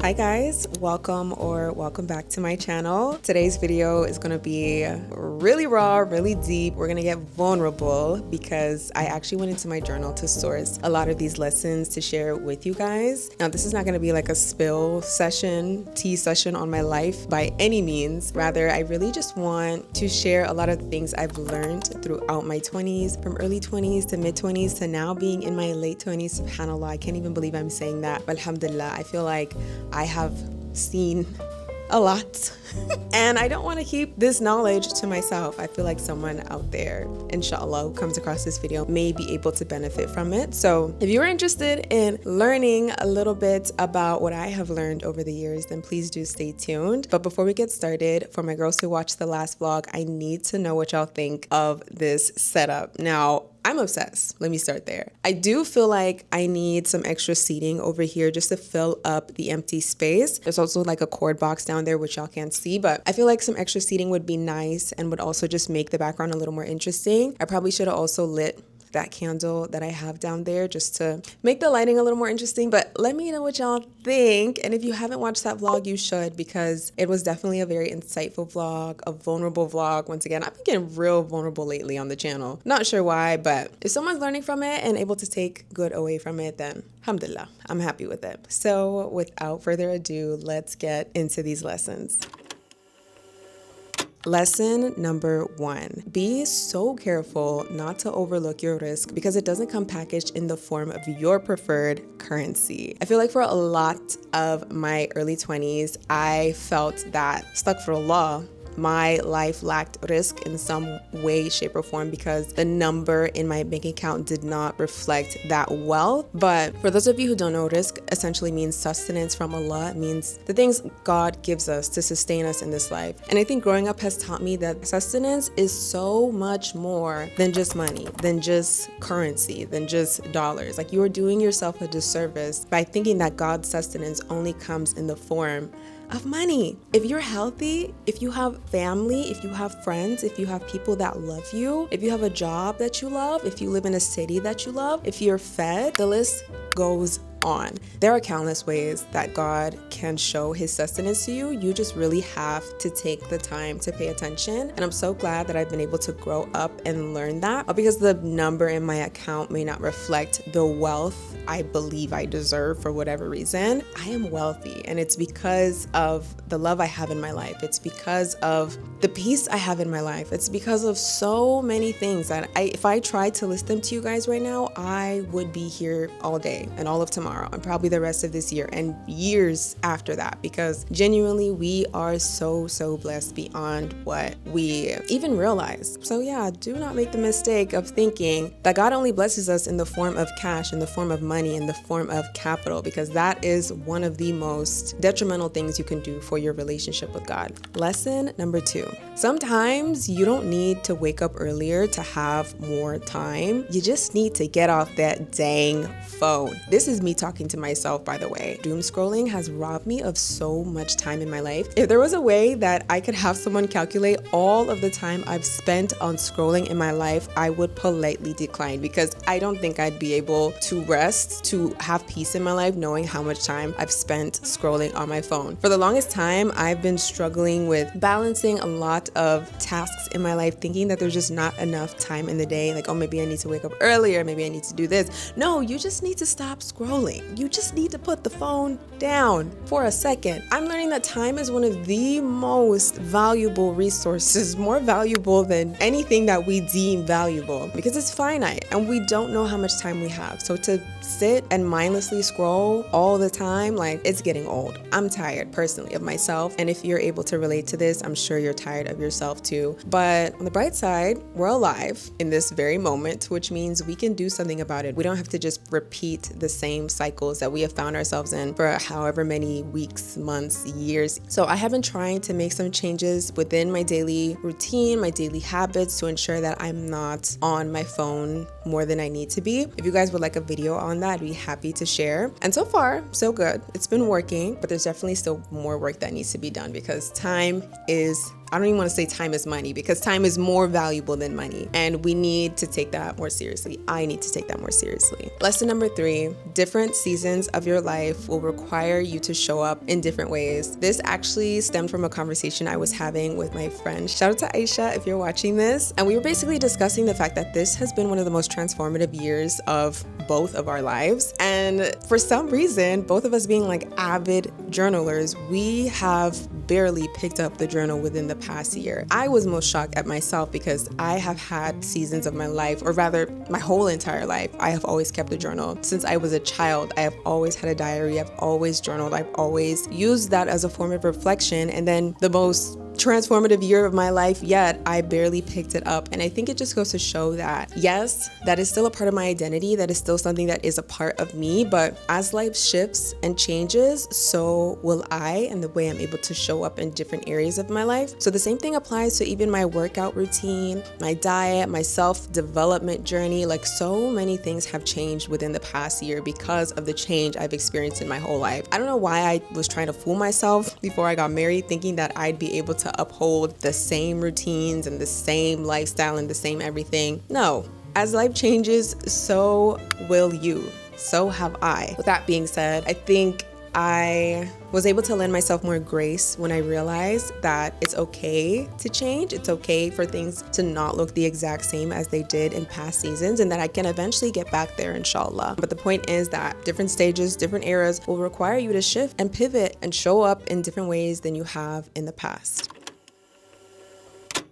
Hi guys, welcome back to my channel. Today's video is gonna be really raw, really deep. We're gonna get vulnerable because I actually went into my journal to source a lot of these lessons to share with you guys. Now, this is not gonna be like a spill session, tea session on my life by any means. Rather, I really just want to share a lot of things I've learned throughout my 20s, from early 20s to mid 20s to now being in my late 20s. SubhanAllah, I can't even believe I'm saying that. But alhamdulillah, I feel like I have seen a lot and I don't want to keep this knowledge to myself. I feel like someone out there, inshallah, who comes across this video may be able to benefit from it. So if you're interested in learning a little bit about what I have learned over the years, then please do stay tuned. But before we get started, for my girls who watched the last vlog, I need to know what y'all think of this setup. Now, I'm obsessed. Let me start there. I do feel like I need some extra seating over here just to fill up the empty space. There's also like a cord box down there, which y'all can't see, but I feel like some extra seating would be nice and would also just make the background a little more interesting. I probably should have also lit that candle that I have down there just to make the lighting a little more interesting. But let me know what y'all think. And if you haven't watched that vlog, you should, because it was definitely a very insightful vlog, a vulnerable vlog. Once again, I've been getting real vulnerable lately on the channel. Not sure why, but if someone's learning from it and able to take good away from it, then alhamdulillah, I'm happy with it. So without further ado, let's get into these lessons. Lesson number 1, be so careful not to overlook your risk because it doesn't come packaged in the form of your preferred currency. I feel like for a lot of my early 20s, I felt that, astaghfirullah, my life lacked risk in some way, shape, or form because the number in my bank account did not reflect that wealth. But for those of you who don't know, risk essentially means sustenance from Allah. It means the things God gives us to sustain us in this life. And I think growing up has taught me that sustenance is so much more than just money, than just currency, than just dollars. Like, you are doing yourself a disservice by thinking that God's sustenance only comes in the form of money. If you're healthy, if you have family, if you have friends, if you have people that love you, if you have a job that you love, if you live in a city that you love, if you're fed, the list goes on. There are countless ways that God can show his sustenance to you. You just really have to take the time to pay attention. And I'm so glad that I've been able to grow up and learn that, because the number in my account may not reflect the wealth I believe I deserve for whatever reason. I am wealthy, and it's because of the love I have in my life. It's because of the peace I have in my life. It's because of so many things that if I tried to list them to you guys right now, I would be here all day and all of tomorrow and probably the rest of this year and years after that, because genuinely we are so blessed beyond what we even realize. So yeah, do not make the mistake of thinking that God only blesses us in the form of cash, in the form of money, in the form of capital, because that is one of the most detrimental things you can do for your relationship with God. Lesson number 2, sometimes you don't need to wake up earlier to have more time. You just need to get off that dang phone. This is me talking to myself, by the way. Doom scrolling has robbed me of so much time in my life. If there was a way that I could have someone calculate all of the time I've spent on scrolling in my life, I would politely decline, because I don't think I'd be able to rest, to have peace in my life knowing how much time I've spent scrolling on my phone. For the longest time, I've been struggling with balancing a lot of tasks in my life, thinking that there's just not enough time in the day. Like, oh, maybe I need to wake up earlier, maybe I need to do this. No, you just need to stop scrolling. You just need to put the phone down for a second. I'm learning that time is one of the most valuable resources, more valuable than anything that we deem valuable, because it's finite and we don't know how much time we have. So to sit and mindlessly scroll all the time, like, it's getting old. I'm tired personally of myself. And if you're able to relate to this, I'm sure you're tired of yourself too. But on the bright side, we're alive in this very moment, which means we can do something about it. We don't have to just repeat the same cycles that we have found ourselves in for however many weeks, months, years. So I have been trying to make some changes within my daily routine, my daily habits, to ensure that I'm not on my phone more than I need to be. If you guys would like a video on that, I'd be happy to share. And so far, so good. It's been working, but there's definitely still more work that needs to be done because time is I don't even want to say time is money, because time is more valuable than money. And we need to take that more seriously. I need to take that more seriously. Lesson number 3, different seasons of your life will require you to show up in different ways. This actually stemmed from a conversation I was having with my friend. Shout out to Aisha if you're watching this. And we were basically discussing the fact that this has been one of the most transformative years of both of our lives. And for some reason, both of us being like avid journalers, we have barely picked up the journal within the past year. I was most shocked at myself because I have had seasons of my life, or rather my whole entire life, I have always kept a journal. Since I was a child, I have always had a diary, I've always journaled, I've always used that as a form of reflection. And then the most transformative year of my life yet, I barely picked it up. And I think it just goes to show that, yes, that is still a part of my identity, that is still something that is a part of me, but as life shifts and changes, so will I, and the way I'm able to show up in different areas of my life. So the same thing applies to even my workout routine, my diet, my self-development journey. Like, so many things have changed within the past year because of the change I've experienced in my whole life. I don't know why I was trying to fool myself before I got married, thinking that I'd be able to uphold the same routines and the same lifestyle and the same everything. No, as life changes, so will you. So have I. With that being said, I think I was able to lend myself more grace when I realized that it's okay to change. It's okay for things to not look the exact same as they did in past seasons, and that I can eventually get back there, inshallah. But the point is that different stages, different eras will require you to shift and pivot and show up in different ways than you have in the past.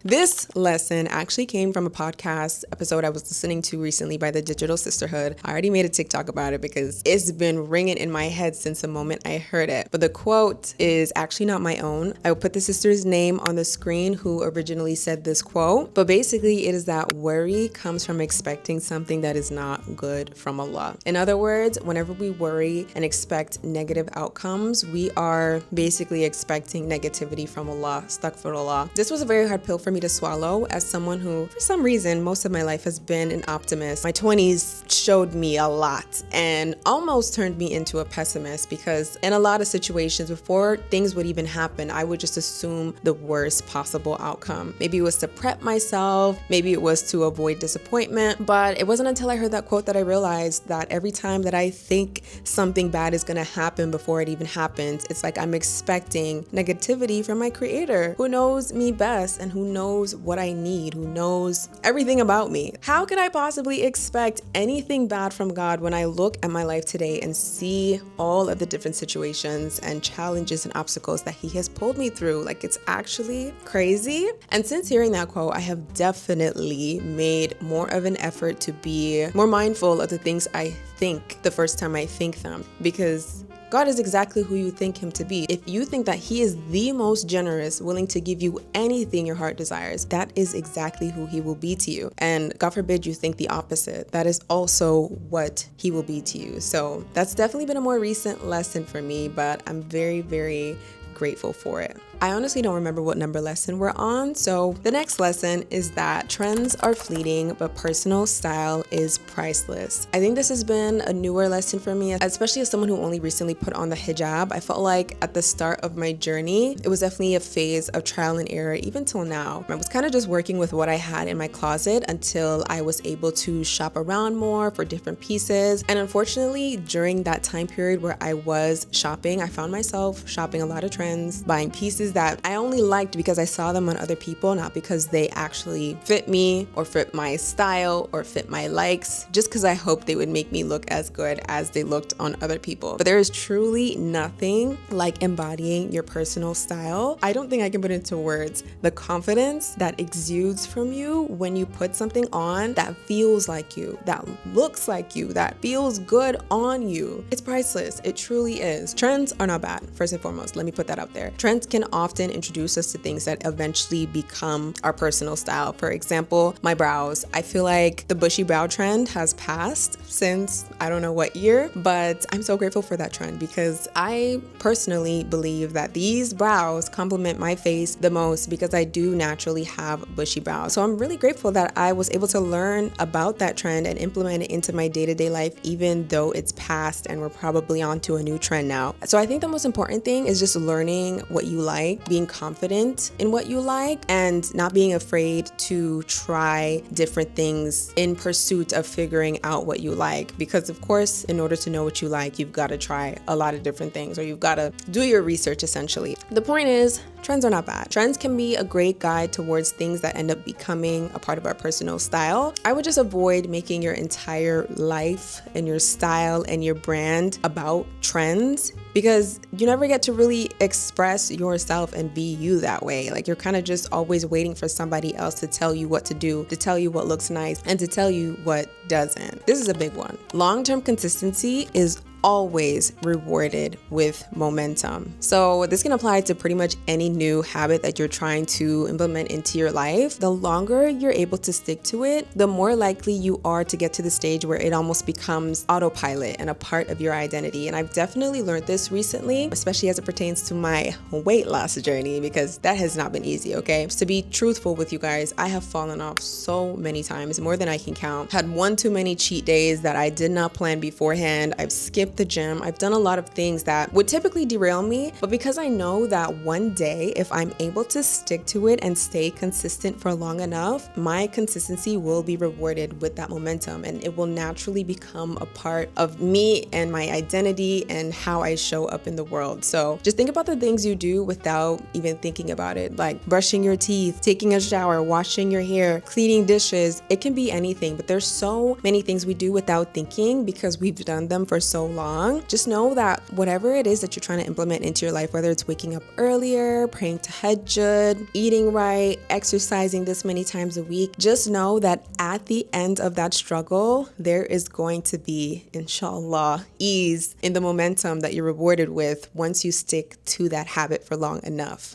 This lesson actually came from a podcast episode I was listening to recently by the Digital Sisterhood. I already made a TikTok about it because it's been ringing in my head since the moment I heard it. But the quote is actually not my own. I will put the sister's name on the screen who originally said this quote. But basically it is that worry comes from expecting something that is not good from Allah. In other words, whenever we worry and expect negative outcomes, we are basically expecting negativity from Allah. Astaghfirullah. This was a very hard pill for me to swallow as someone who, for some reason, most of my life has been an optimist. My 20s showed me a lot and almost turned me into a pessimist, because in a lot of situations, before things would even happen, I would just assume the worst possible outcome. Maybe it was to prep myself, maybe it was to avoid disappointment, but it wasn't until I heard that quote that I realized that every time that I think something bad is gonna happen before it even happens, it's like I'm expecting negativity from my Creator, who knows me best and who knows what I need, who knows everything about me. How could I possibly expect anything bad from God when I look at my life today and see all of the different situations and challenges and obstacles that He has pulled me through? Like, it's actually crazy. And since hearing that quote, I have definitely made more of an effort to be more mindful of the things I think the first time I think them, because God is exactly who you think Him to be. If you think that He is the most generous, willing to give you anything your heart desires, that is exactly who He will be to you. And God forbid you think the opposite. That is also what He will be to you. So that's definitely been a more recent lesson for me, but I'm very, very grateful for it. I honestly don't remember what number lesson we're on. So the next lesson is that trends are fleeting, but personal style is priceless. I think this has been a newer lesson for me, especially as someone who only recently put on the hijab. I felt like at the start of my journey, it was definitely a phase of trial and error, even till now. I was kind of just working with what I had in my closet until I was able to shop around more for different pieces. And unfortunately, during that time period where I was shopping, I found myself shopping a lot of trends, buying pieces that I only liked because I saw them on other people, not because they actually fit me or fit my style or fit my likes, just because I hoped they would make me look as good as they looked on other people. But there is truly nothing like embodying your personal style. I don't think I can put into words the confidence that exudes from you when you put something on that feels like you, that looks like you, that feels good on you. It's priceless. It truly is. Trends are not bad, first and foremost. Let me put that out there. Trends can often introduce us to things that eventually become our personal style. For example, my brows. I feel like the bushy brow trend has passed since I don't know what year, but I'm so grateful for that trend because I personally believe that these brows complement my face the most because I do naturally have bushy brows. So I'm really grateful that I was able to learn about that trend and implement it into my day-to-day life, even though it's past and we're probably on to a new trend now. So I think the most important thing is just learning what you like like, being confident in what you like, and not being afraid to try different things in pursuit of figuring out what you like. Because of course, in order to know what you like, you've got to try a lot of different things, or you've got to do your research essentially. The point is, trends are not bad. Trends can be a great guide towards things that end up becoming a part of our personal style. I would just avoid making your entire life and your style and your brand about trends, because you never get to really express yourself and be you that way. Like, you're kind of just always waiting for somebody else to tell you what to do, to tell you what looks nice, and to tell you what doesn't. This is a big one. Long-term consistency is always rewarded with momentum. So this can apply to pretty much any new habit that you're trying to implement into your life. The longer you're able to stick to it, the more likely you are to get to the stage where it almost becomes autopilot and a part of your identity. And I've definitely learned this recently, especially as it pertains to my weight loss journey, because that has not been easy, okay? To be truthful with you guys, I have fallen off so many times, more than I can count. Had one too many cheat days that I did not plan beforehand. I've skipped the gym. I've done a lot of things that would typically derail me, but because I know that one day, if I'm able to stick to it and stay consistent for long enough, my consistency will be rewarded with that momentum, and it will naturally become a part of me and my identity and how I show up in the world. So just think about the things you do without even thinking about it, like brushing your teeth, taking a shower, washing your hair, cleaning dishes. It can be anything, but there's so many things we do without thinking because we've done them for so long. Just know that whatever it is that you're trying to implement into your life, whether it's waking up earlier, praying tahajjud, eating right, exercising this many times a week, just know that at the end of that struggle, there is going to be, inshallah, ease in the momentum that you're rewarded with once you stick to that habit for long enough.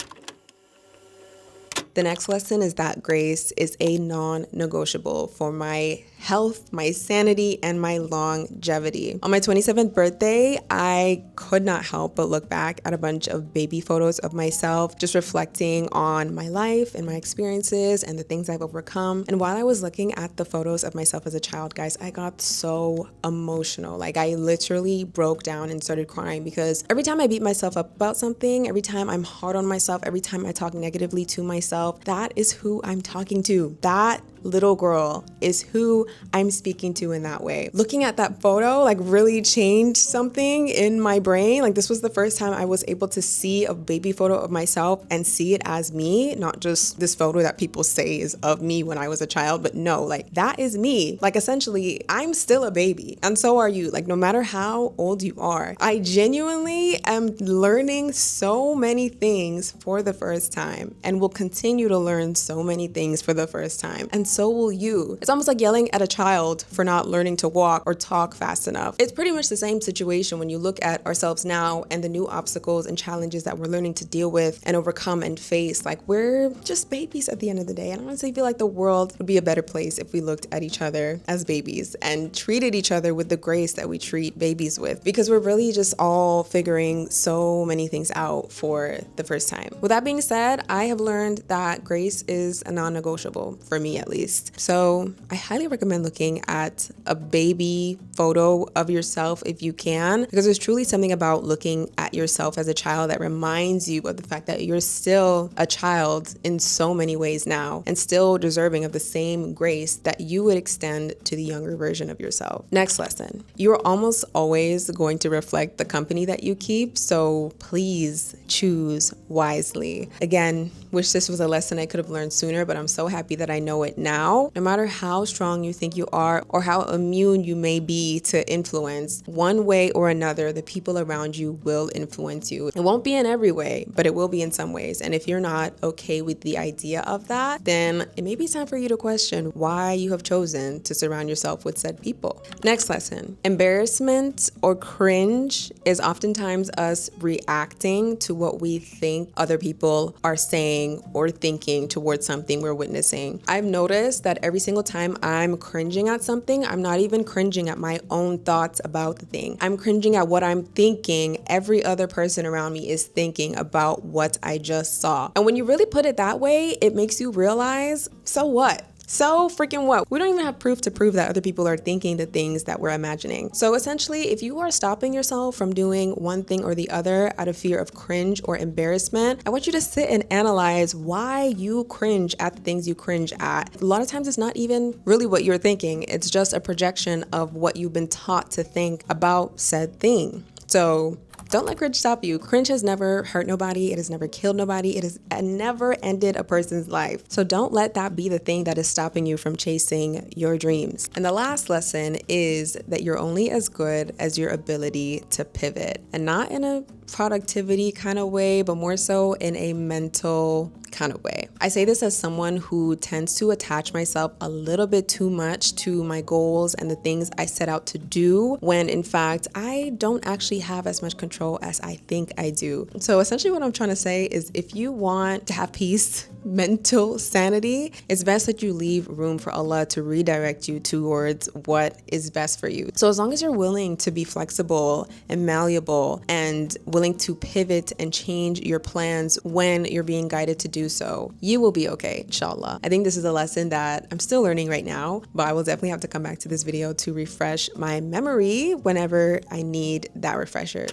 The next lesson is that grace is a non-negotiable for my health, my sanity, and my longevity. On my 27th birthday, I could not help but look back at a bunch of baby photos of myself, just reflecting on my life and my experiences and the things I've overcome. And while I was looking at the photos of myself as a child, guys, I got so emotional. Like, I literally broke down and started crying, because every time I beat myself up about something, every time I'm hard on myself, every time I talk negatively to myself, that is who I'm talking to. That little girl is who I'm speaking to in that way. Looking at that photo like really changed something in my brain. Like, this was the first time I was able to see a baby photo of myself and see it as me, not just this photo that people say is of me when I was a child, but no, like, that is me. Like, essentially, I'm still a baby, and so are you. Like, no matter how old you are, I genuinely am learning so many things for the first time, and will continue to learn so many things for the first time. And so will you. It's almost like yelling at a child for not learning to walk or talk fast enough. It's pretty much the same situation when you look at ourselves now and the new obstacles and challenges that we're learning to deal with and overcome and face. Like, we're just babies at the end of the day. And I honestly feel like the world would be a better place if we looked at each other as babies and treated each other with the grace that we treat babies with, because we're really just all figuring so many things out for the first time. With that being said, I have learned that grace is a non-negotiable, for me at least. So I highly recommend looking at a baby photo of yourself if you can, because there's truly something about looking at yourself as a child that reminds you of the fact that you're still a child in so many ways now, and still deserving of the same grace that you would extend to the younger version of yourself. Next lesson. You're almost always going to reflect the company that you keep, so please choose wisely. Again, wish this was a lesson I could have learned sooner, but I'm so happy that I know it now. No matter how strong you think you are or how immune you may be to influence, one way or another, the people around you will influence you. It won't be in every way, but it will be in some ways. And if you're not okay with the idea of that, then it may be time for you to question why you have chosen to surround yourself with said people. Next lesson. Embarrassment or cringe is oftentimes us reacting to what we think other people are saying or thinking towards something we're witnessing. I've noticed that every single time I'm cringing at something, I'm not even cringing at my own thoughts about the thing. I'm cringing at what I'm thinking every other person around me is thinking about what I just saw. And when you really put it that way, it makes you realize, so what? So freaking what? We don't even have proof to prove that other people are thinking the things that we're imagining. So essentially, if you are stopping yourself from doing one thing or the other out of fear of cringe or embarrassment, I want you to sit and analyze why you cringe at the things you cringe at. A lot of times it's not even really what you're thinking. It's just a projection of what you've been taught to think about said thing. So don't let cringe stop you. Cringe has never hurt nobody. It has never killed nobody. It has never ended a person's life. So don't let that be the thing that is stopping you from chasing your dreams. And the last lesson is that you're only as good as your ability to pivot, and not in a productivity kind of way, but more so in a mental kind of way. I say this as someone who tends to attach myself a little bit too much to my goals and the things I set out to do, when in fact I don't actually have as much control as I think I do. So essentially what I'm trying to say is, if you want to have peace, mental sanity, it's best that you leave room for Allah to redirect you towards what is best for you. So as long as you're willing to be flexible and malleable and willing to pivot and change your plans when you're being guided to do so, you will be okay, inshallah. I think this is a lesson that I'm still learning right now, but I will definitely have to come back to this video to refresh my memory whenever I need that refresher.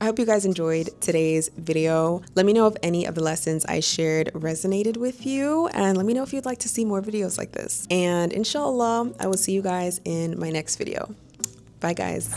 I hope you guys enjoyed today's video. Let me know if any of the lessons I shared resonated with you, and let me know if you'd like to see more videos like this. And inshallah, I will see you guys in my next video. Bye guys.